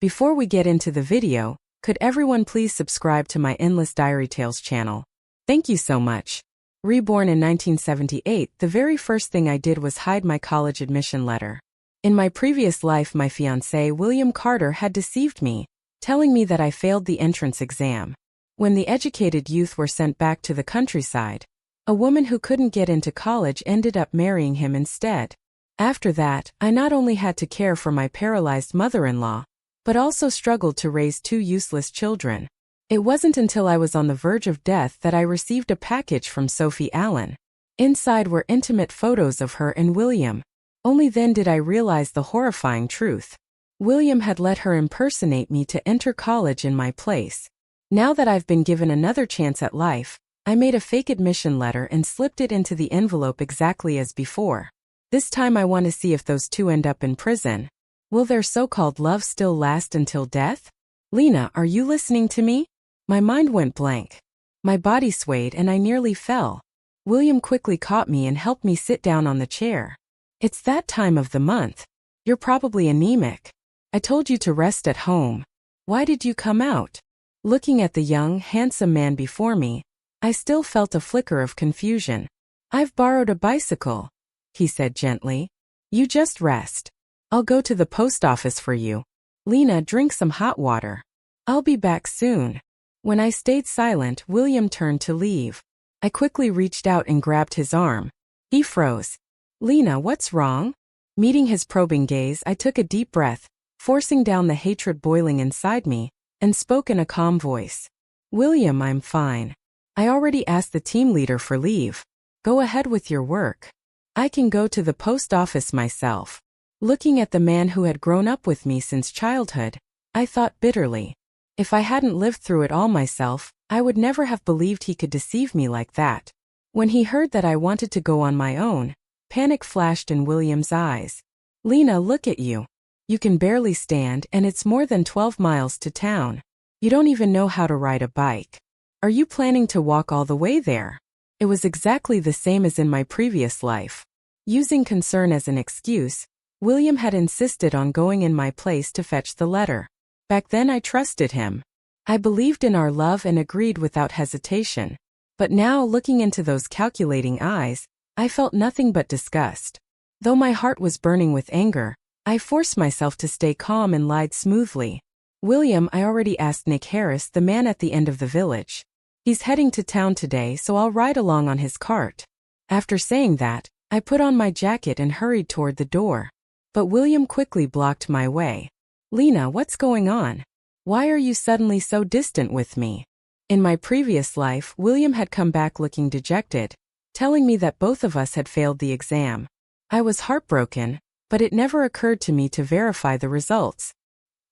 Before we get into the video, could everyone please subscribe to my Endless Diary Tales channel? Thank you so much. Reborn in 1978, the very first thing I did was hide my college admission letter. In my previous life, my fiancé, William Carter, had deceived me, telling me that I failed the entrance exam. When the educated youth were sent back to the countryside, a woman who couldn't get into college ended up marrying him instead. After that, I not only had to care for my paralyzed mother-in-law, but also struggled to raise two useless children. It wasn't until I was on the verge of death that I received a package from Sophie Allen. Inside were intimate photos of her and William. Only then did I realize the horrifying truth. William had let her impersonate me to enter college in my place. Now that I've been given another chance at life, I made a fake admission letter and slipped it into the envelope exactly as before. This time I want to see if those two end up in prison. Will their so-called love still last until death? Lena, are you listening to me? My mind went blank. My body swayed and I nearly fell. William quickly caught me and helped me sit down on the chair. It's that time of the month. You're probably anemic. I told you to rest at home. Why did you come out? Looking at the young, handsome man before me, I still felt a flicker of confusion. I've borrowed a bicycle, he said gently. You just rest. I'll go to the post office for you. Lena, drink some hot water. I'll be back soon. When I stayed silent, William turned to leave. I quickly reached out and grabbed his arm. He froze. Lena, what's wrong? Meeting his probing gaze, I took a deep breath, forcing down the hatred boiling inside me, and spoke in a calm voice. William, I'm fine. I already asked the team leader for leave. Go ahead with your work. I can go to the post office myself. Looking at the man who had grown up with me since childhood, I thought bitterly. If I hadn't lived through it all myself, I would never have believed he could deceive me like that. When he heard that I wanted to go on my own, panic flashed in William's eyes. Lena, look at you. You can barely stand and it's more than 12 miles to town. You don't even know how to ride a bike. Are you planning to walk all the way there? It was exactly the same as in my previous life. Using concern as an excuse, William had insisted on going in my place to fetch the letter. Back then I trusted him. I believed in our love and agreed without hesitation. But now, looking into those calculating eyes, I felt nothing but disgust. Though my heart was burning with anger, I forced myself to stay calm and lied smoothly. William, I already asked Nick Harris, the man at the end of the village. He's heading to town today, so I'll ride along on his cart. After saying that, I put on my jacket and hurried toward the door. But William quickly blocked my way. Lena, what's going on? Why are you suddenly so distant with me? In my previous life, William had come back looking dejected, telling me that both of us had failed the exam. I was heartbroken, but it never occurred to me to verify the results.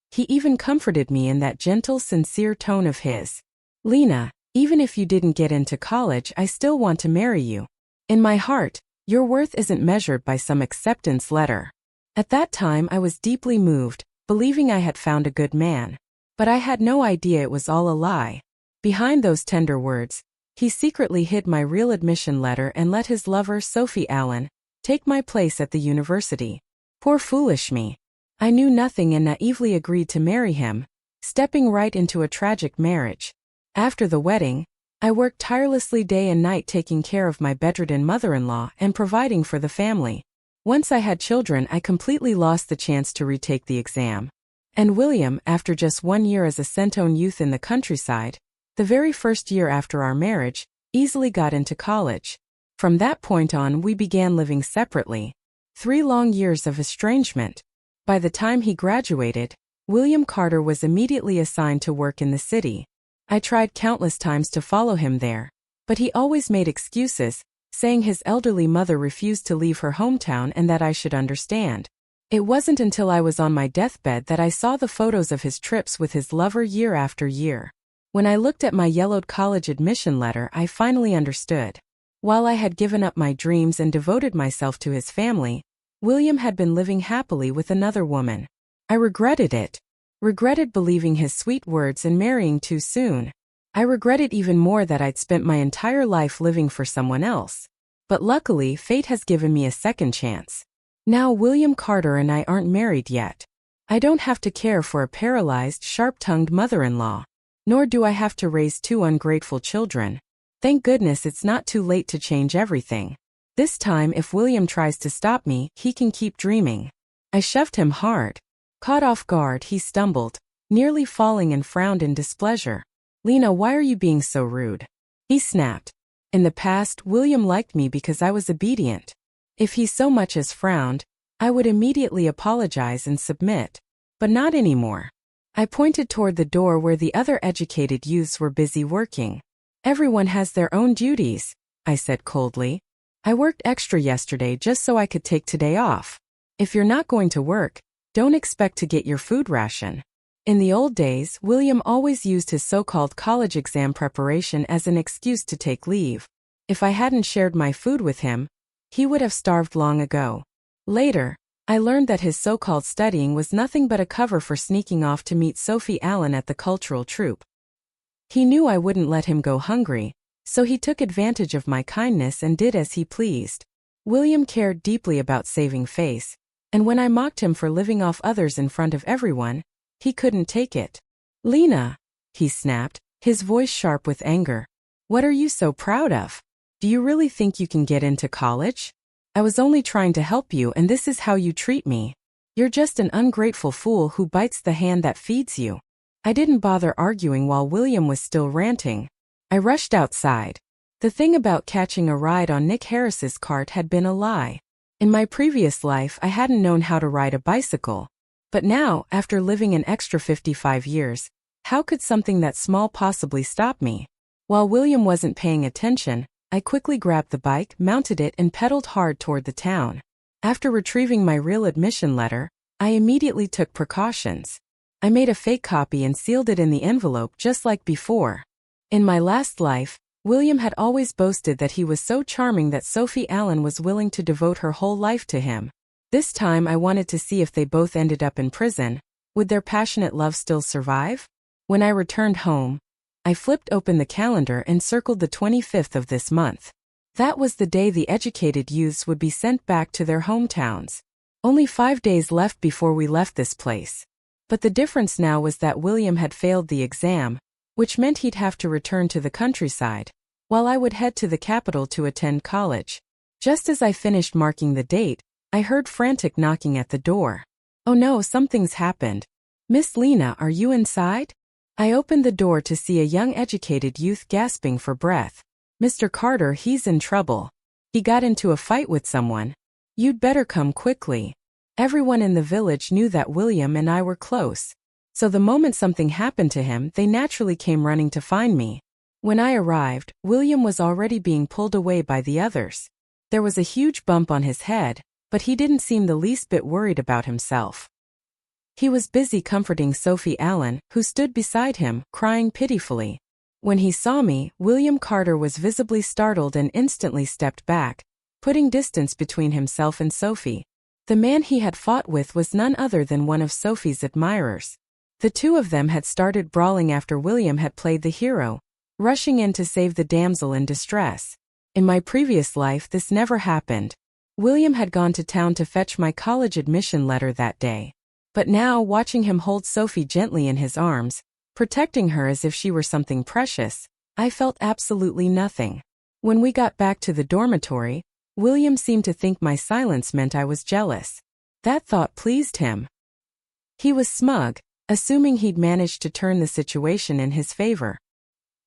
He even comforted me in that gentle, sincere tone of his. Lena, even if you didn't get into college, I still want to marry you. In my heart, your worth isn't measured by some acceptance letter. At that time I was deeply moved, believing I had found a good man. But I had no idea it was all a lie. Behind those tender words, he secretly hid my real admission letter and let his lover, Sophie Allen, take my place at the university. Poor foolish me. I knew nothing and naively agreed to marry him, stepping right into a tragic marriage. After the wedding, I worked tirelessly day and night taking care of my bedridden mother-in-law and providing for the family. Once I had children, I completely lost the chance to retake the exam. And William, after just 1 year as a centone youth in the countryside, the very first year after our marriage, easily got into college. From that point on, we began living separately. 3 long years of estrangement. By the time he graduated, William Carter was immediately assigned to work in the city. I tried countless times to follow him there, but he always made excuses, saying his elderly mother refused to leave her hometown and that I should understand. It wasn't until I was on my deathbed that I saw the photos of his trips with his lover year after year. When I looked at my yellowed college admission letter, I finally understood. While I had given up my dreams and devoted myself to his family, William had been living happily with another woman. I regretted it. Regretted believing his sweet words and marrying too soon. I regretted even more that I'd spent my entire life living for someone else. But luckily, fate has given me a second chance. Now William Carter and I aren't married yet. I don't have to care for a paralyzed, sharp-tongued mother-in-law. Nor do I have to raise two ungrateful children. Thank goodness it's not too late to change everything. This time if William tries to stop me, he can keep dreaming. I shoved him hard. Caught off guard, he stumbled, nearly falling, and frowned in displeasure. Lena, why are you being so rude? He snapped. In the past, William liked me because I was obedient. If he so much as frowned, I would immediately apologize and submit. But not anymore. I pointed toward the door where the other educated youths were busy working. Everyone has their own duties, I said coldly. I worked extra yesterday just so I could take today off. If you're not going to work, don't expect to get your food ration. In the old days, William always used his so-called college exam preparation as an excuse to take leave. If I hadn't shared my food with him, he would have starved long ago. Later, I learned that his so-called studying was nothing but a cover for sneaking off to meet Sophie Allen at the cultural troupe. He knew I wouldn't let him go hungry, so he took advantage of my kindness and did as he pleased. William cared deeply about saving face, and when I mocked him for living off others in front of everyone, he couldn't take it. Lena, he snapped, his voice sharp with anger. What are you so proud of? Do you really think you can get into college? I was only trying to help you, and this is how you treat me. You're just an ungrateful fool who bites the hand that feeds you. I didn't bother arguing while William was still ranting. I rushed outside. The thing about catching a ride on Nick Harris's cart had been a lie. In my previous life, I hadn't known how to ride a bicycle. But now, after living an extra 55 years, how could something that small possibly stop me? While William wasn't paying attention, I quickly grabbed the bike, mounted it, and pedaled hard toward the town. After retrieving my real admission letter, I immediately took precautions. I made a fake copy and sealed it in the envelope just like before. In my last life, William had always boasted that he was so charming that Sophie Allen was willing to devote her whole life to him. This time I wanted to see if they both ended up in prison. Would their passionate love still survive? When I returned home, I flipped open the calendar and circled the 25th of this month. That was the day the educated youths would be sent back to their hometowns. Only 5 days left before we left this place. But the difference now was that William had failed the exam, which meant he'd have to return to the countryside, while I would head to the capital to attend college. Just as I finished marking the date, I heard frantic knocking at the door. Oh no, something's happened. Miss Lena, are you inside? I opened the door to see a young educated youth gasping for breath. Mr. Carter, he's in trouble. He got into a fight with someone. You'd better come quickly. Everyone in the village knew that William and I were close. So the moment something happened to him, they naturally came running to find me. When I arrived, William was already being pulled away by the others. There was a huge bump on his head, but he didn't seem the least bit worried about himself. He was busy comforting Sophie Allen, who stood beside him, crying pitifully. When he saw me, William Carter was visibly startled and instantly stepped back, putting distance between himself and Sophie. The man he had fought with was none other than one of Sophie's admirers. The two of them had started brawling after William had played the hero, rushing in to save the damsel in distress. In my previous life, this never happened. William had gone to town to fetch my college admission letter that day. But now, watching him hold Sophie gently in his arms, protecting her as if she were something precious, I felt absolutely nothing. When we got back to the dormitory, William seemed to think my silence meant I was jealous. That thought pleased him. He was smug, assuming he'd managed to turn the situation in his favor.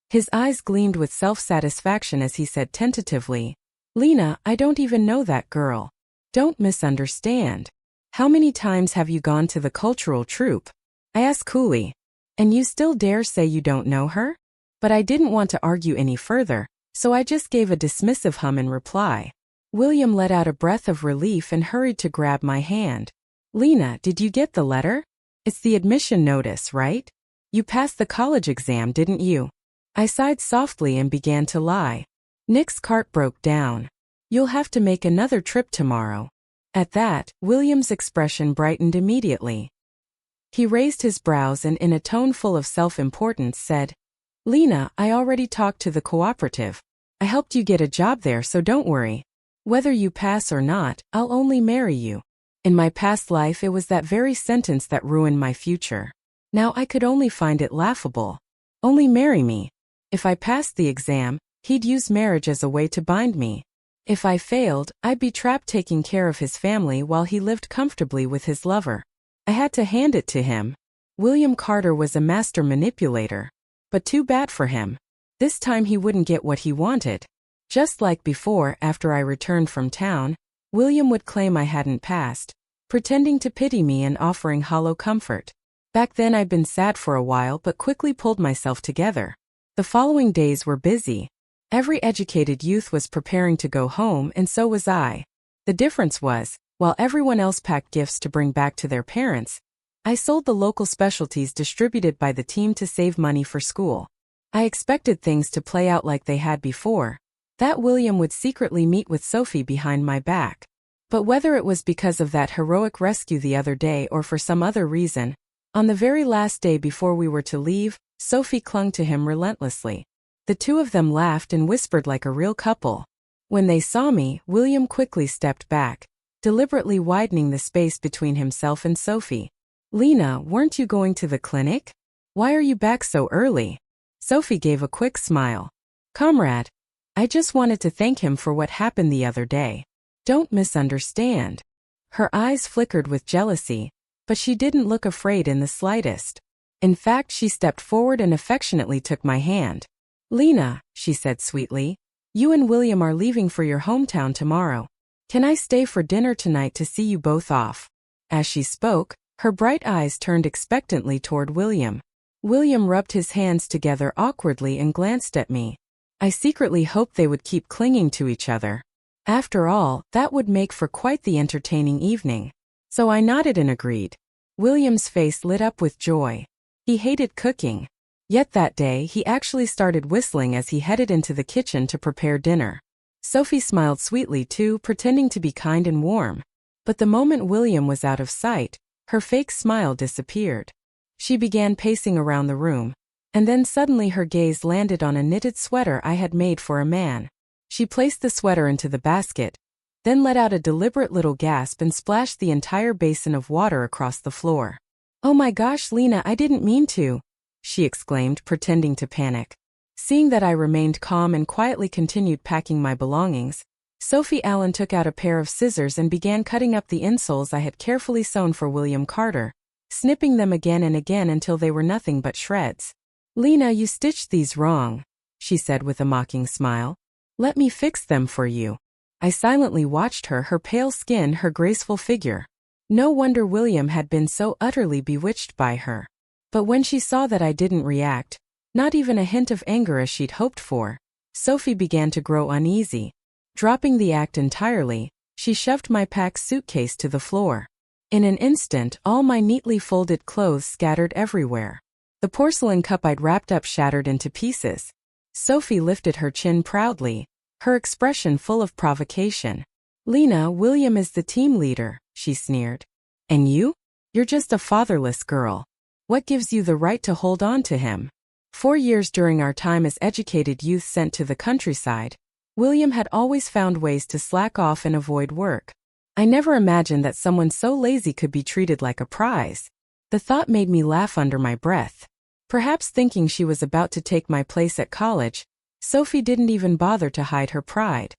His eyes gleamed with self-satisfaction as he said tentatively, Lena, I don't even know that girl. Don't misunderstand. How many times have you gone to the cultural troupe? I asked coolly. And you still dare say you don't know her? But I didn't want to argue any further, so I just gave a dismissive hum in reply. William let out a breath of relief and hurried to grab my hand. Lena, did you get the letter? It's the admission notice, right? You passed the college exam, didn't you? I sighed softly and began to lie. Nick's cart broke down. You'll have to make another trip tomorrow. At that, William's expression brightened immediately. He raised his brows and in a tone full of self-importance said, Lena, I already talked to the cooperative. I helped you get a job there, so don't worry. Whether you pass or not, I'll only marry you. In my past life, it was that very sentence that ruined my future. Now I could only find it laughable. Only marry me. If I passed the exam, he'd use marriage as a way to bind me. If I failed, I'd be trapped taking care of his family while he lived comfortably with his lover. I had to hand it to him. William Carter was a master manipulator. But too bad for him. This time he wouldn't get what he wanted. Just like before, after I returned from town, William would claim I hadn't passed, pretending to pity me and offering hollow comfort. Back then I'd been sad for a while but quickly pulled myself together. The following days were busy. Every educated youth was preparing to go home, and so was I. The difference was, while everyone else packed gifts to bring back to their parents, I sold the local specialties distributed by the team to save money for school. I expected things to play out like they had before, that William would secretly meet with Sophie behind my back. But whether it was because of that heroic rescue the other day or for some other reason, on the very last day before we were to leave, Sophie clung to him relentlessly. The two of them laughed and whispered like a real couple. When they saw me, William quickly stepped back, deliberately widening the space between himself and Sophie. "Lena, weren't you going to the clinic? Why are you back so early?" Sophie gave a quick smile. "Comrade, I just wanted to thank him for what happened the other day. Don't misunderstand." Her eyes flickered with jealousy, but she didn't look afraid in the slightest. In fact, she stepped forward and affectionately took my hand. "Lena," she said sweetly, "you and William are leaving for your hometown tomorrow. Can I stay for dinner tonight to see you both off?" As she spoke, her bright eyes turned expectantly toward William. William rubbed his hands together awkwardly and glanced at me. I secretly hoped they would keep clinging to each other. After all, that would make for quite the entertaining evening. So I nodded and agreed. William's face lit up with joy. He hated cooking. Yet that day he actually started whistling as he headed into the kitchen to prepare dinner. Sophie smiled sweetly too, pretending to be kind and warm. But the moment William was out of sight, her fake smile disappeared. She began pacing around the room, and then suddenly her gaze landed on a knitted sweater I had made for a man. She placed the sweater into the basket, then let out a deliberate little gasp and splashed the entire basin of water across the floor. "Oh my gosh, Lena, I didn't mean to," she exclaimed, pretending to panic. Seeing that I remained calm and quietly continued packing my belongings, Sophie Allen took out a pair of scissors and began cutting up the insoles I had carefully sewn for William Carter, snipping them again and again until they were nothing but shreds. "Lena, you stitched these wrong," she said with a mocking smile. "Let me fix them for you." I silently watched her pale skin, her graceful figure. No wonder William had been so utterly bewitched by her. But when she saw that I didn't react, not even a hint of anger as she'd hoped for, Sophie began to grow uneasy. Dropping the act entirely, she shoved my packed suitcase to the floor. In an instant, all my neatly folded clothes scattered everywhere. The porcelain cup I'd wrapped up shattered into pieces. Sophie lifted her chin proudly, her expression full of provocation. "Lena, William is the team leader," she sneered. "And you? You're just a fatherless girl. What gives you the right to hold on to him?" 4 years during our time as educated youth sent to the countryside, William had always found ways to slack off and avoid work. I never imagined that someone so lazy could be treated like a prize. The thought made me laugh under my breath. Perhaps thinking she was about to take my place at college, Sophie didn't even bother to hide her pride.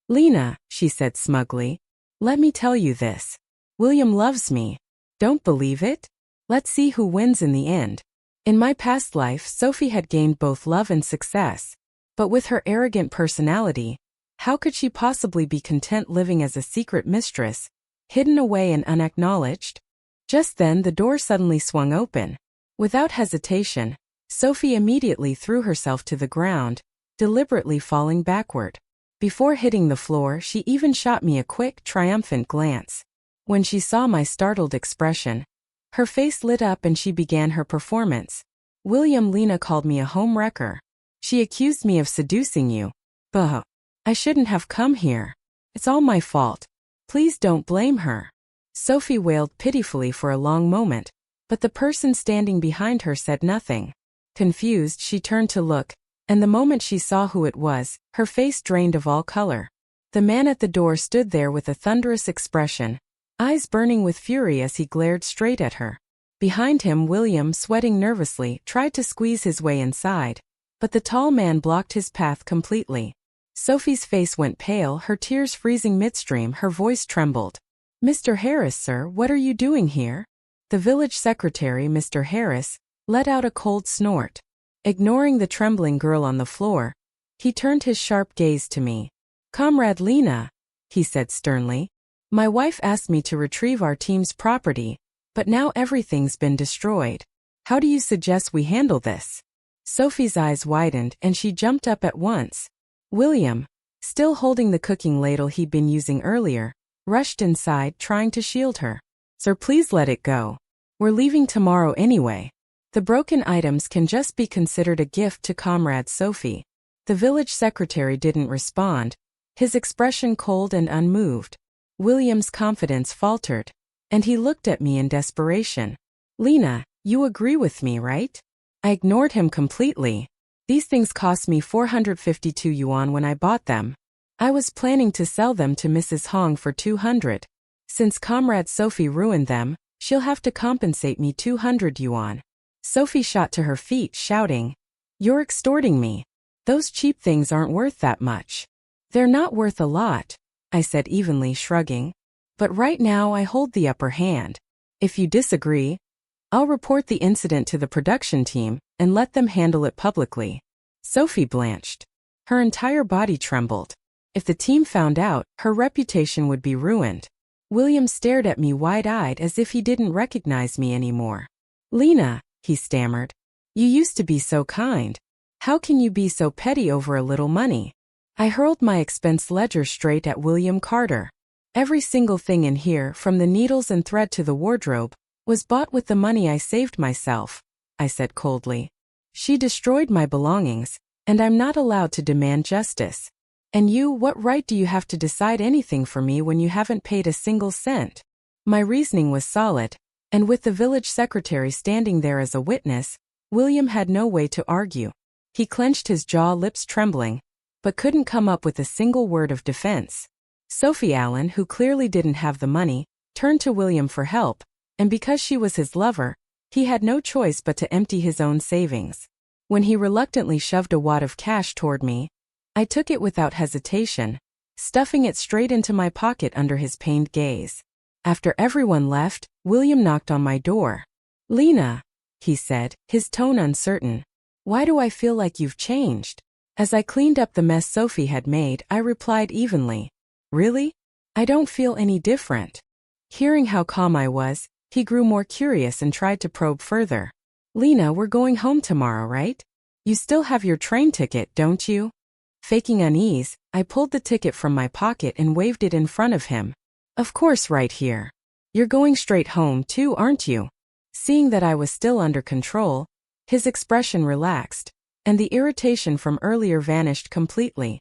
"Lena," she said smugly, "let me tell you this. William loves me. Don't believe it? Let's see who wins in the end." In my past life, Sophie had gained both love and success. But with her arrogant personality, how could she possibly be content living as a secret mistress, hidden away and unacknowledged? Just then the door suddenly swung open. Without hesitation, Sophie immediately threw herself to the ground, deliberately falling backward. Before hitting the floor, she even shot me a quick, triumphant glance. When she saw my startled expression, her face lit up and she began her performance. "William, Lena called me a home wrecker. She accused me of seducing you. Bah! I shouldn't have come here. It's all my fault. Please don't blame her." Sophie wailed pitifully for a long moment, but the person standing behind her said nothing. Confused, she turned to look, and the moment she saw who it was, her face drained of all color. The man at the door stood there with a thunderous expression, eyes burning with fury as he glared straight at her. Behind him, William, sweating nervously, tried to squeeze his way inside, but the tall man blocked his path completely. Sophie's face went pale, her tears freezing midstream, her voice trembled. "Mr. Harris, sir, what are you doing here?" The village secretary, Mr. Harris, let out a cold snort. Ignoring the trembling girl on the floor, he turned his sharp gaze to me. "Comrade Lena," he said sternly, "my wife asked me to retrieve our team's property, but now everything's been destroyed. How do you suggest we handle this?" Sophie's eyes widened and she jumped up at once. William, still holding the cooking ladle he'd been using earlier, rushed inside, trying to shield her. "Sir, please let it go. We're leaving tomorrow anyway. The broken items can just be considered a gift to Comrade Sophie." The village secretary didn't respond, his expression cold and unmoved. William's confidence faltered, and he looked at me in desperation. "Lena, you agree with me, right?" I ignored him completely. These things cost me 452 yuan when I bought them. I was planning to sell them to Mrs. Hong for 200. Since Comrade Sophie ruined them, she'll have to compensate me 200 yuan. Sophie shot to her feet, shouting, "You're extorting me. Those cheap things aren't worth that much." "They're not worth a lot," I said evenly, shrugging. "But right now I hold the upper hand. If you disagree, I'll report the incident to the production team and let them handle it publicly." Sophie blanched. Her entire body trembled. If the team found out, her reputation would be ruined. William stared at me wide-eyed as if he didn't recognize me anymore. "Lena," he stammered, "you used to be so kind. How can you be so petty over a little money?" I hurled my expense ledger straight at William Carter. "Every single thing in here, from the needles and thread to the wardrobe, was bought with the money I saved myself," I said coldly. "She destroyed my belongings, and I'm not allowed to demand justice. And you, what right do you have to decide anything for me when you haven't paid a single cent?" My reasoning was solid, and with the village secretary standing there as a witness, William had no way to argue. He clenched his jaw, lips trembling, but couldn't come up with a single word of defense. Sophie Allen, who clearly didn't have the money, turned to William for help, and because she was his lover, he had no choice but to empty his own savings. When he reluctantly shoved a wad of cash toward me, I took it without hesitation, stuffing it straight into my pocket under his pained gaze. After everyone left, William knocked on my door. "Lena," he said, his tone uncertain, "why do I feel like you've changed?" As I cleaned up the mess Sophie had made, I replied evenly, "Really? I don't feel any different." Hearing how calm I was, he grew more curious and tried to probe further. "Lena, we're going home tomorrow, right? You still have your train ticket, don't you?" Faking unease, I pulled the ticket from my pocket and waved it in front of him. "Of course, right here. You're going straight home too, aren't you?" Seeing that I was still under control, his expression relaxed, and the irritation from earlier vanished completely.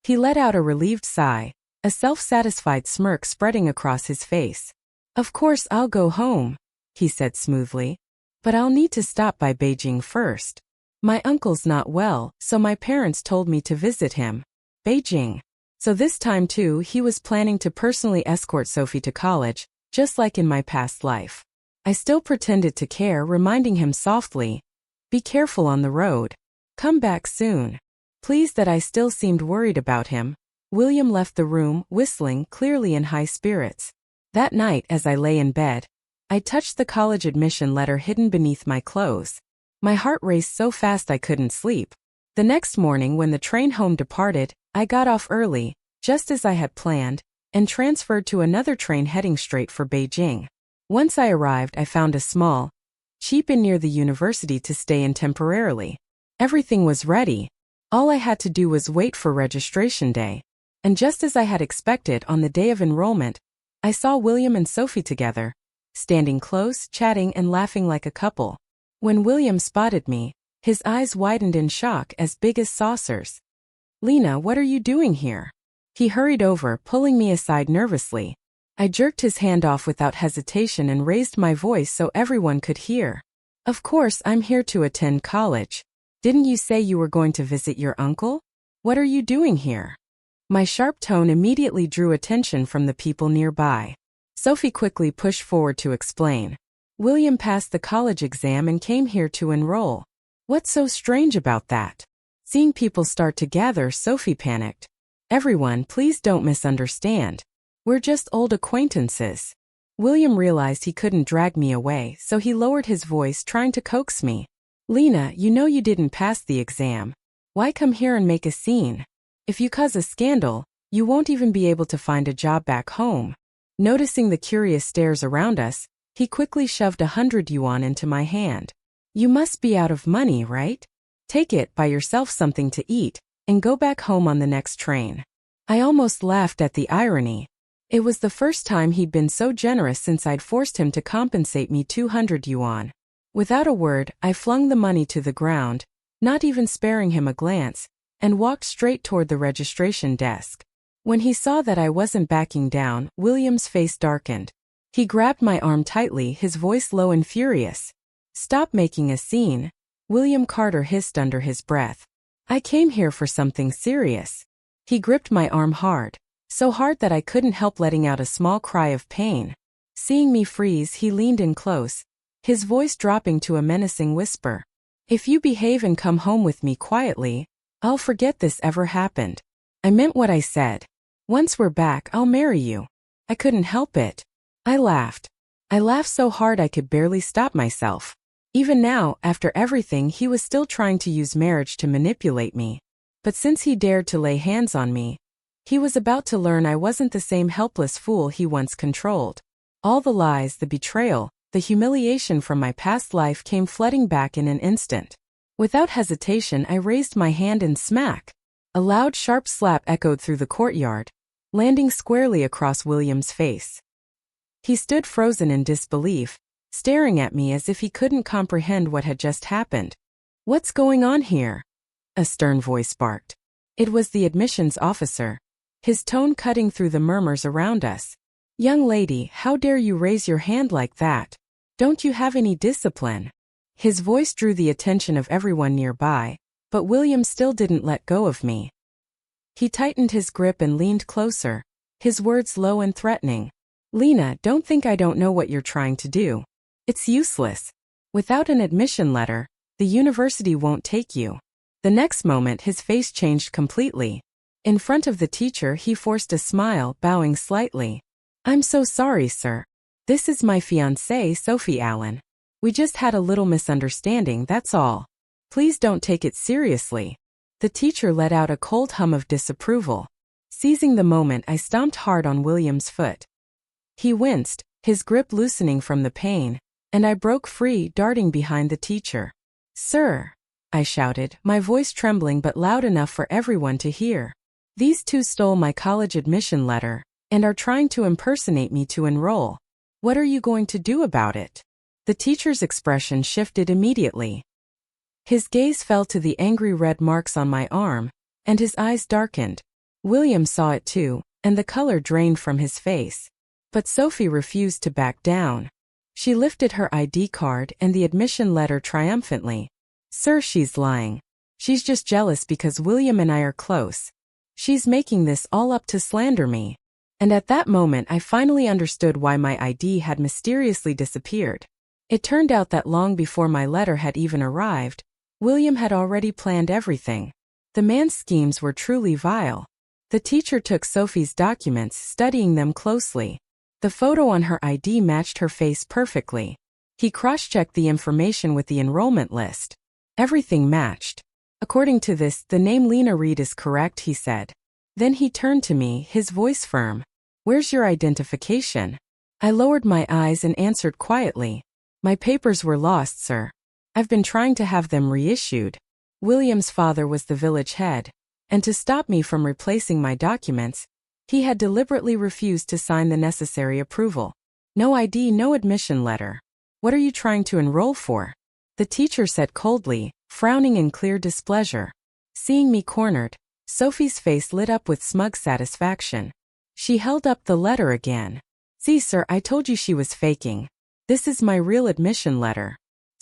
He let out a relieved sigh, a self-satisfied smirk spreading across his face. "Of course I'll go home," he said smoothly, "but I'll need to stop by Beijing first. My uncle's not well, so my parents told me to visit him." Beijing. So this time too, he was planning to personally escort Sophie to college, just like in my past life. I still pretended to care, reminding him softly, "Be careful on the road. Come back soon." Pleased that I still seemed worried about him, William left the room, whistling, clearly in high spirits. That night, as I lay in bed, I touched the college admission letter hidden beneath my clothes. My heart raced so fast I couldn't sleep. The next morning, when the train home departed, I got off early, just as I had planned, and transferred to another train heading straight for Beijing. Once I arrived, I found a small, cheap inn near the university to stay in temporarily. Everything was ready. All I had to do was wait for registration day. And just as I had expected, on the day of enrollment, I saw William and Sophie together, standing close, chatting and laughing like a couple. When William spotted me, his eyes widened in shock as big as saucers. "Lena, what are you doing here?" He hurried over, pulling me aside nervously. I jerked his hand off without hesitation and raised my voice so everyone could hear. "Of course, I'm here to attend college. Didn't you say you were going to visit your uncle? What are you doing here?" My sharp tone immediately drew attention from the people nearby. Sophie quickly pushed forward to explain. William passed the college exam and came here to enroll. What's so strange about that? Seeing people start to gather, Sophie panicked. Everyone, please don't misunderstand. We're just old acquaintances. William realized he couldn't drag me away, so he lowered his voice, trying to coax me. Lena, you know you didn't pass the exam. Why come here and make a scene? If you cause a scandal, you won't even be able to find a job back home. Noticing the curious stares around us, he quickly shoved 100 yuan into my hand. You must be out of money, right? Take it, buy yourself something to eat, and go back home on the next train. I almost laughed at the irony. It was the first time he'd been so generous since I'd forced him to compensate me 200 yuan. Without a word, I flung the money to the ground, not even sparing him a glance, and walked straight toward the registration desk. When he saw that I wasn't backing down, William's face darkened. He grabbed my arm tightly, his voice low and furious. Stop making a scene, William Carter hissed under his breath. I came here for something serious. He gripped my arm hard, so hard that I couldn't help letting out a small cry of pain. Seeing me freeze, he leaned in close, his voice dropping to a menacing whisper. If you behave and come home with me quietly, I'll forget this ever happened. I meant what I said. Once we're back, I'll marry you. I couldn't help it. I laughed. I laughed so hard I could barely stop myself. Even now, after everything, he was still trying to use marriage to manipulate me. But since he dared to lay hands on me, he was about to learn I wasn't the same helpless fool he once controlled. All the lies, the betrayal, the humiliation from my past life came flooding back in an instant. Without hesitation, I raised my hand and smack. A loud, sharp slap echoed through the courtyard, landing squarely across William's face. He stood frozen in disbelief, staring at me as if he couldn't comprehend what had just happened. What's going on here? A stern voice barked. It was the admissions officer, his tone cutting through the murmurs around us. Young lady, how dare you raise your hand like that? Don't you have any discipline? His voice drew the attention of everyone nearby, but William still didn't let go of me. He tightened his grip and leaned closer, his words low and threatening. Lena, don't think I don't know what you're trying to do. It's useless. Without an admission letter, the university won't take you. The next moment his face changed completely. In front of the teacher he forced a smile, bowing slightly. I'm so sorry, sir. This is my fiancée, Sophie Allen. We just had a little misunderstanding, that's all. Please don't take it seriously. The teacher let out a cold hum of disapproval. Seizing the moment, I stomped hard on William's foot. He winced, his grip loosening from the pain, and I broke free, darting behind the teacher. Sir, I shouted, my voice trembling but loud enough for everyone to hear. These two stole my college admission letter, and are trying to impersonate me to enroll. What are you going to do about it? The teacher's expression shifted immediately. His gaze fell to the angry red marks on my arm, and his eyes darkened. William saw it too, and the color drained from his face. But Sophie refused to back down. She lifted her ID card and the admission letter triumphantly. Sir, she's lying. She's just jealous because William and I are close. She's making this all up to slander me. And at that moment I finally understood why my ID had mysteriously disappeared. It turned out that long before my letter had even arrived, William had already planned everything. The man's schemes were truly vile. The teacher took Sophie's documents, studying them closely. The photo on her ID matched her face perfectly. He cross-checked the information with the enrollment list. Everything matched. According to this, the name Lena Reed is correct, he said. Then he turned to me, his voice firm. Where's your identification? I lowered my eyes and answered quietly. My papers were lost, sir. I've been trying to have them reissued. William's father was the village head, and to stop me from replacing my documents, he had deliberately refused to sign the necessary approval. No ID, no admission letter. What are you trying to enroll for? The teacher said coldly, frowning in clear displeasure. Seeing me cornered, Sophie's face lit up with smug satisfaction. She held up the letter again. See, sir, I told you she was faking. This is my real admission letter.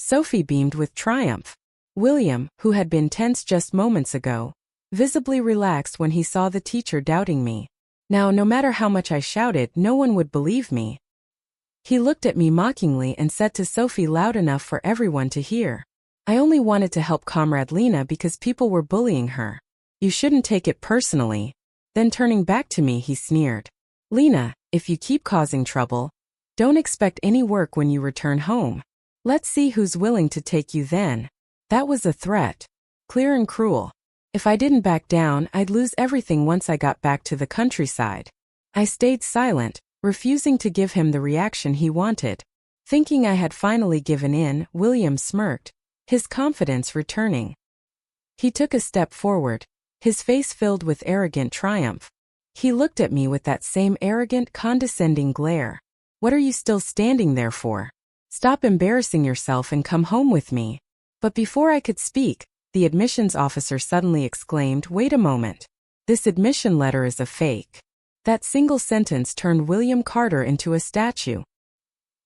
Sophie beamed with triumph. William, who had been tense just moments ago, visibly relaxed when he saw the teacher doubting me. Now, no matter how much I shouted, no one would believe me. He looked at me mockingly and said to Sophie loud enough for everyone to hear. I only wanted to help Comrade Lena because people were bullying her. You shouldn't take it personally. Then turning back to me, he sneered. Lena, if you keep causing trouble, don't expect any work when you return home. Let's see who's willing to take you then. That was a threat. Clear and cruel. If I didn't back down, I'd lose everything once I got back to the countryside. I stayed silent, refusing to give him the reaction he wanted. Thinking I had finally given in, William smirked, his confidence returning. He took a step forward, his face filled with arrogant triumph. He looked at me with that same arrogant, condescending glare. What are you still standing there for? Stop embarrassing yourself and come home with me. But before I could speak, the admissions officer suddenly exclaimed, wait a moment. This admission letter is a fake. That single sentence turned William Carter into a statue.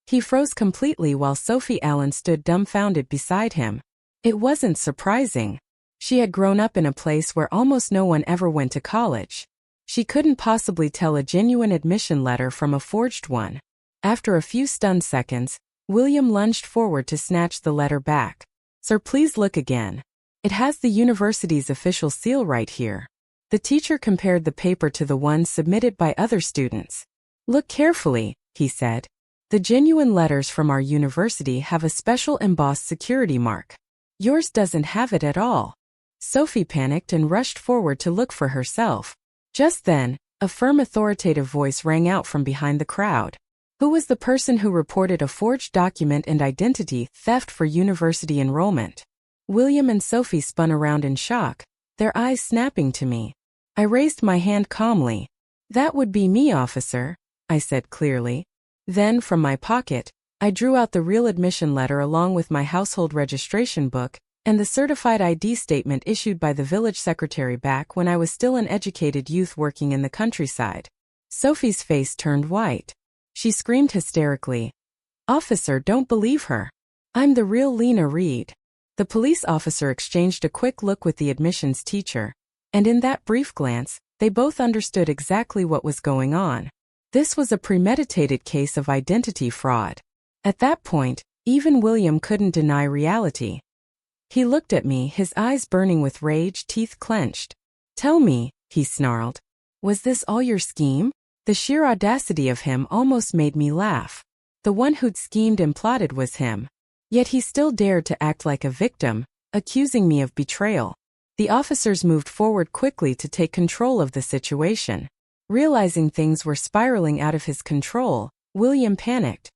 He froze completely while Sophie Allen stood dumbfounded beside him. It wasn't surprising. She had grown up in a place where almost no one ever went to college. She couldn't possibly tell a genuine admission letter from a forged one. After a few stunned seconds, William lunged forward to snatch the letter back. Sir, please look again. It has the university's official seal right here. The teacher compared the paper to the ones submitted by other students. Look carefully, he said. The genuine letters from our university have a special embossed security mark. Yours doesn't have it at all. Sophie panicked and rushed forward to look for herself. Just then, a firm authoritative voice rang out from behind the crowd. Who was the person who reported a forged document and identity theft for university enrollment? William and Sophie spun around in shock, their eyes snapping to me. I raised my hand calmly. That would be me, officer, I said clearly. Then, from my pocket, I drew out the real admission letter along with my household registration book and the certified ID statement issued by the village secretary back when I was still an educated youth working in the countryside. Sophie's face turned white. She screamed hysterically. Officer, don't believe her. I'm the real Lena Reed. The police officer exchanged a quick look with the admissions teacher, and in that brief glance, they both understood exactly what was going on. This was a premeditated case of identity fraud. At that point, even William couldn't deny reality. He looked at me, his eyes burning with rage, teeth clenched. Tell me, he snarled. Was this all your scheme? The sheer audacity of him almost made me laugh. The one who'd schemed and plotted was him. Yet he still dared to act like a victim, accusing me of betrayal. The officers moved forward quickly to take control of the situation. Realizing things were spiraling out of his control, William panicked.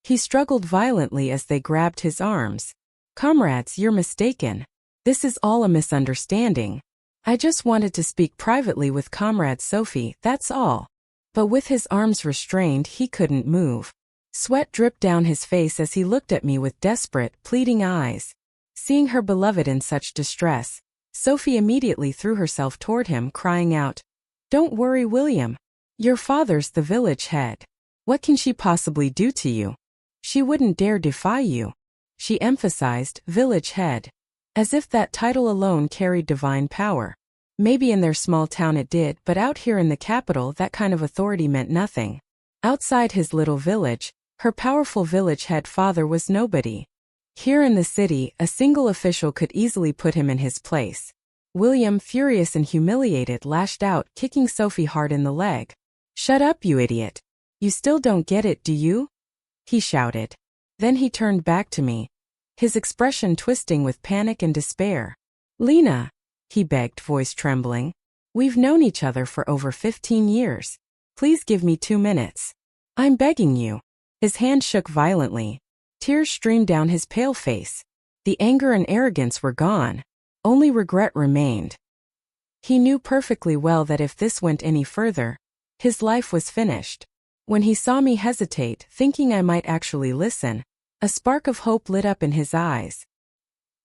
He struggled violently as they grabbed his arms. Comrades, you're mistaken. This is all a misunderstanding. I just wanted to speak privately with Comrade Sophie, that's all. But with his arms restrained, he couldn't move. Sweat dripped down his face as he looked at me with desperate, pleading eyes. Seeing her beloved in such distress, Sophie immediately threw herself toward him, crying out, "Don't worry, William. Your father's the village head. What can she possibly do to you? She wouldn't dare defy you." She emphasized, village head, as if that title alone carried divine power. Maybe in their small town it did, but out here in the capital that kind of authority meant nothing. Outside his little village, her powerful village head father was nobody. Here in the city, a single official could easily put him in his place. William, furious and humiliated, lashed out, kicking Sophie hard in the leg. "Shut up, you idiot. You still don't get it, do you?" he shouted. Then he turned back to me, his expression twisting with panic and despair. "Lena," he begged, voice trembling. "We've known each other for over 15 years. Please give me 2 minutes. I'm begging you." His hand shook violently. Tears streamed down his pale face. The anger and arrogance were gone. Only regret remained. He knew perfectly well that if this went any further, his life was finished. When he saw me hesitate, thinking I might actually listen, a spark of hope lit up in his eyes.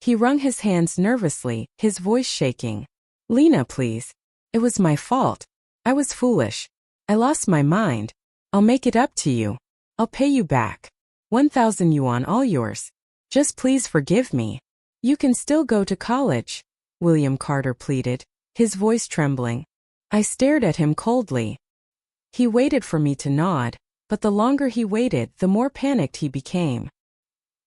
He wrung his hands nervously, his voice shaking. "Lena, please. It was my fault. I was foolish. I lost my mind. I'll make it up to you. I'll pay you back. 1,000 yuan, all yours. Just please forgive me. You can still go to college," William Carter pleaded, his voice trembling. I stared at him coldly. He waited for me to nod, but the longer he waited, the more panicked he became.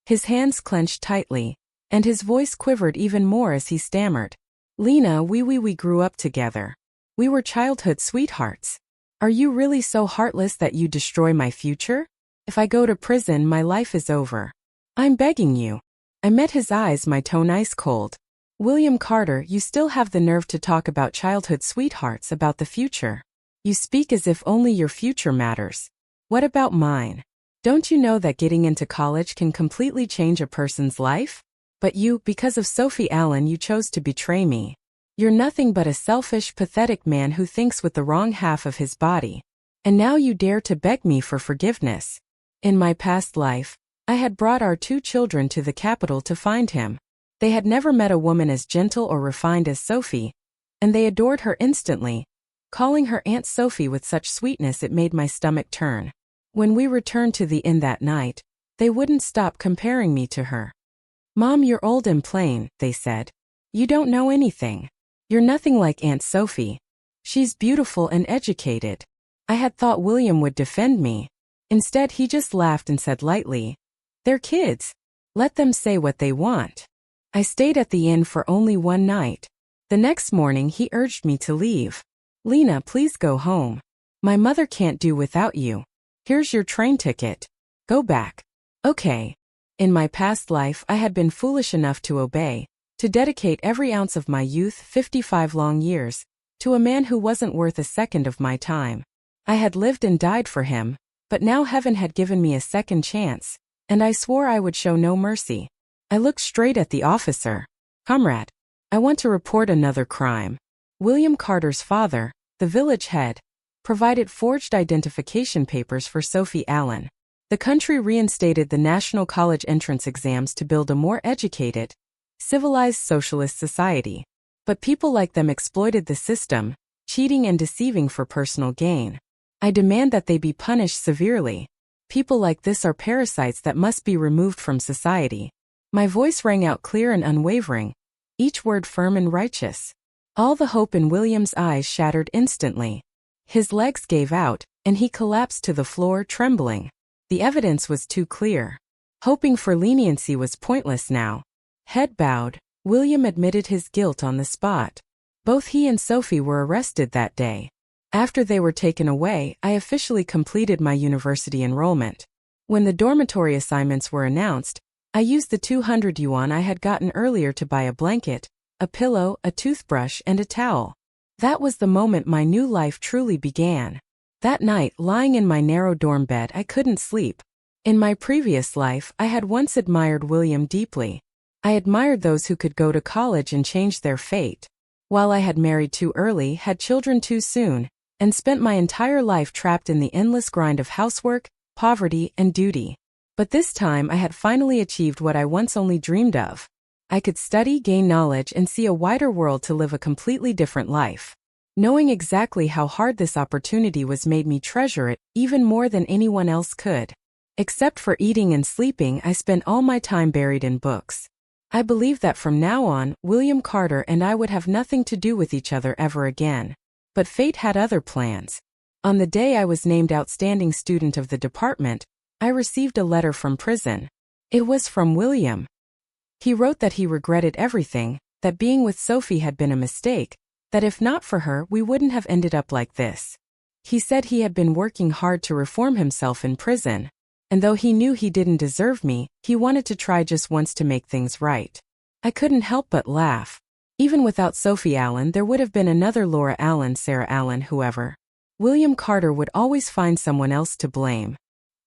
His hands clenched tightly, and his voice quivered even more as he stammered. Lena, we grew up together. We were childhood sweethearts. Are you really so heartless that you destroy my future? If I go to prison, my life is over. I'm begging you. I met his eyes, my tone ice cold. William Carter, you still have the nerve to talk about childhood sweethearts, about the future. You speak as if only your future matters. What about mine? Don't you know that getting into college can completely change a person's life? But you, because of Sophie Allen, you chose to betray me. You're nothing but a selfish, pathetic man who thinks with the wrong half of his body. And now you dare to beg me for forgiveness. In my past life, I had brought our 2 children to the capital to find him. They had never met a woman as gentle or refined as Sophie, and they adored her instantly, calling her Aunt Sophie with such sweetness it made my stomach turn. When we returned to the inn that night, they wouldn't stop comparing me to her. Mom, you're old and plain, they said. You don't know anything. You're nothing like Aunt Sophie. She's beautiful and educated. I had thought William would defend me. Instead, he just laughed and said lightly, they're kids. Let them say what they want. I stayed at the inn for only one night. The next morning, he urged me to leave. Lena, please go home. My mother can't do without you. Here's your train ticket. Go back. Okay. In my past life, I had been foolish enough to obey, to dedicate every ounce of my youth, 55 long years, to a man who wasn't worth a second of my time. I had lived and died for him, but now heaven had given me a second chance, and I swore I would show no mercy. I looked straight at the officer. Comrade, I want to report another crime. William Carter's father, the village head, provided forged identification papers for Sophie Allen. The country reinstated the national college entrance exams to build a more educated, civilized socialist society. But people like them exploited the system, cheating and deceiving for personal gain. I demand that they be punished severely. People like this are parasites that must be removed from society. My voice rang out clear and unwavering, each word firm and righteous. All the hope in William's eyes shattered instantly. His legs gave out, and he collapsed to the floor, trembling. The evidence was too clear. Hoping for leniency was pointless now. Head bowed, William admitted his guilt on the spot. Both he and Sophie were arrested that day. After they were taken away, I officially completed my university enrollment. When the dormitory assignments were announced, I used the 200 yuan I had gotten earlier to buy a blanket, a pillow, a toothbrush, and a towel. That was the moment my new life truly began. That night, lying in my narrow dorm bed, I couldn't sleep. In my previous life, I had once admired William deeply. I admired those who could go to college and change their fate. While I had married too early, had children too soon, and spent my entire life trapped in the endless grind of housework, poverty, and duty. But this time I had finally achieved what I once only dreamed of. I could study, gain knowledge, and see a wider world to live a completely different life. Knowing exactly how hard this opportunity was made me treasure it even more than anyone else could. Except for eating and sleeping, I spent all my time buried in books. I believed that from now on, William Carter and I would have nothing to do with each other ever again. But fate had other plans. On the day I was named outstanding student of the department, I received a letter from prison. It was from William. He wrote that he regretted everything, that being with Sophie had been a mistake, that if not for her, we wouldn't have ended up like this. He said he had been working hard to reform himself in prison, and though he knew he didn't deserve me, he wanted to try just once to make things right. I couldn't help but laugh. Even without Sophie Allen, there would have been another Laura Allen, Sarah Allen, whoever. William Carter would always find someone else to blame.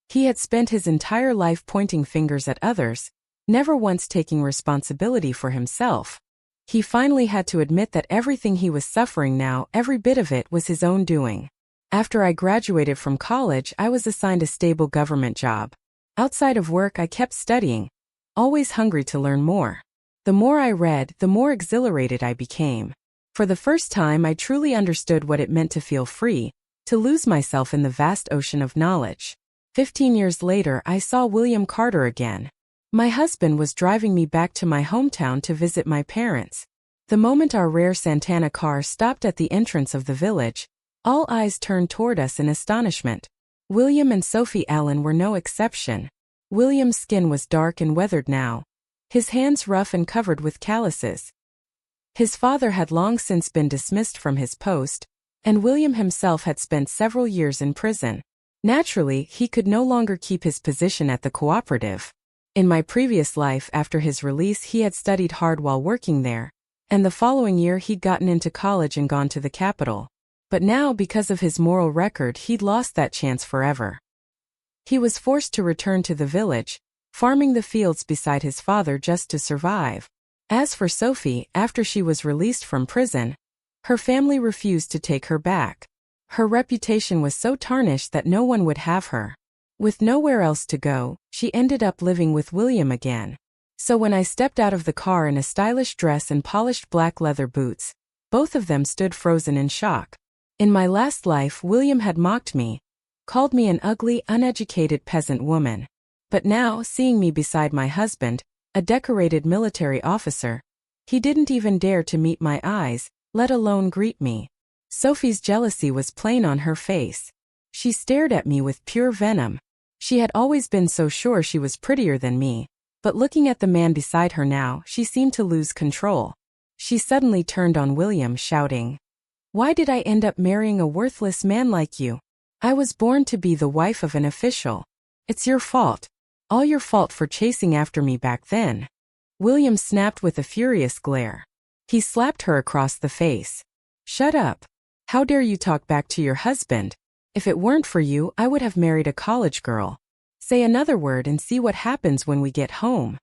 He had spent his entire life pointing fingers at others, never once taking responsibility for himself. He finally had to admit that everything he was suffering now, every bit of it, was his own doing. After I graduated from college, I was assigned a stable government job. Outside of work, I kept studying, always hungry to learn more. The more I read, the more exhilarated I became. For the first time, I truly understood what it meant to feel free, to lose myself in the vast ocean of knowledge. 15 years later, I saw William Carter again. My husband was driving me back to my hometown to visit my parents. The moment our rare Santana car stopped at the entrance of the village, all eyes turned toward us in astonishment. William and Sophie Allen were no exception. William's skin was dark and weathered now, his hands rough and covered with calluses. His father had long since been dismissed from his post, and William himself had spent several years in prison. Naturally, he could no longer keep his position at the cooperative. In my previous life after his release he had studied hard while working there, and the following year he'd gotten into college and gone to the capital. But now, because of his moral record, he'd lost that chance forever. He was forced to return to the village, farming the fields beside his father just to survive. As for Sophie, after she was released from prison, her family refused to take her back. Her reputation was so tarnished that no one would have her. With nowhere else to go, she ended up living with William again. So when I stepped out of the car in a stylish dress and polished black leather boots, both of them stood frozen in shock. In my last life, William had mocked me, called me an ugly, uneducated peasant woman. But now, seeing me beside my husband, a decorated military officer, he didn't even dare to meet my eyes, let alone greet me. Sophie's jealousy was plain on her face. She stared at me with pure venom. She had always been so sure she was prettier than me, but looking at the man beside her now, she seemed to lose control. She suddenly turned on William, shouting, "Why did I end up marrying a worthless man like you? I was born to be the wife of an official. It's your fault. All your fault for chasing after me back then." William snapped with a furious glare. He slapped her across the face. "Shut up. How dare you talk back to your husband? If it weren't for you, I would have married a college girl. Say another word and see what happens when we get home."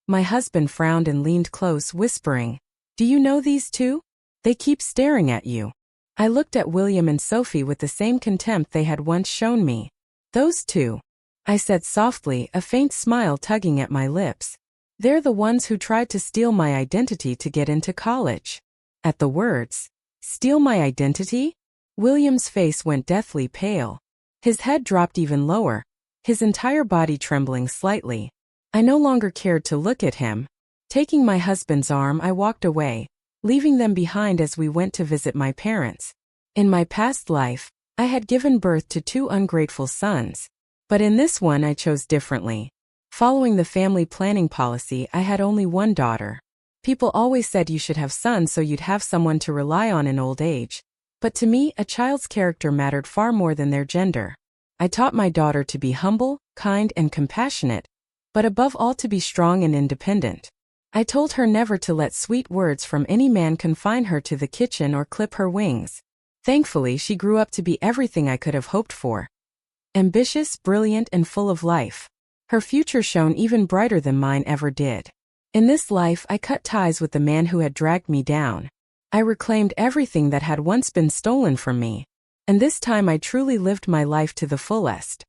My husband frowned and leaned close, whispering, "Do you know these two? They keep staring at you." I looked at William and Sophie with the same contempt they had once shown me. "Those two," I said softly, a faint smile tugging at my lips. "They're the ones who tried to steal my identity to get into college." At the words, "Steal my identity?" William's face went deathly pale. His head dropped even lower, his entire body trembling slightly. I no longer cared to look at him. Taking my husband's arm, I walked away, leaving them behind as we went to visit my parents. In my past life, I had given birth to 2 ungrateful sons. But in this one I chose differently. Following the family planning policy, I had only one daughter. People always said you should have sons so you'd have someone to rely on in old age. But to me, a child's character mattered far more than their gender. I taught my daughter to be humble, kind, and compassionate, but above all to be strong and independent. I told her never to let sweet words from any man confine her to the kitchen or clip her wings. Thankfully, she grew up to be everything I could have hoped for. Ambitious, brilliant, and full of life. Her future shone even brighter than mine ever did. In this life, I cut ties with the man who had dragged me down. I reclaimed everything that had once been stolen from me. And this time I truly lived my life to the fullest.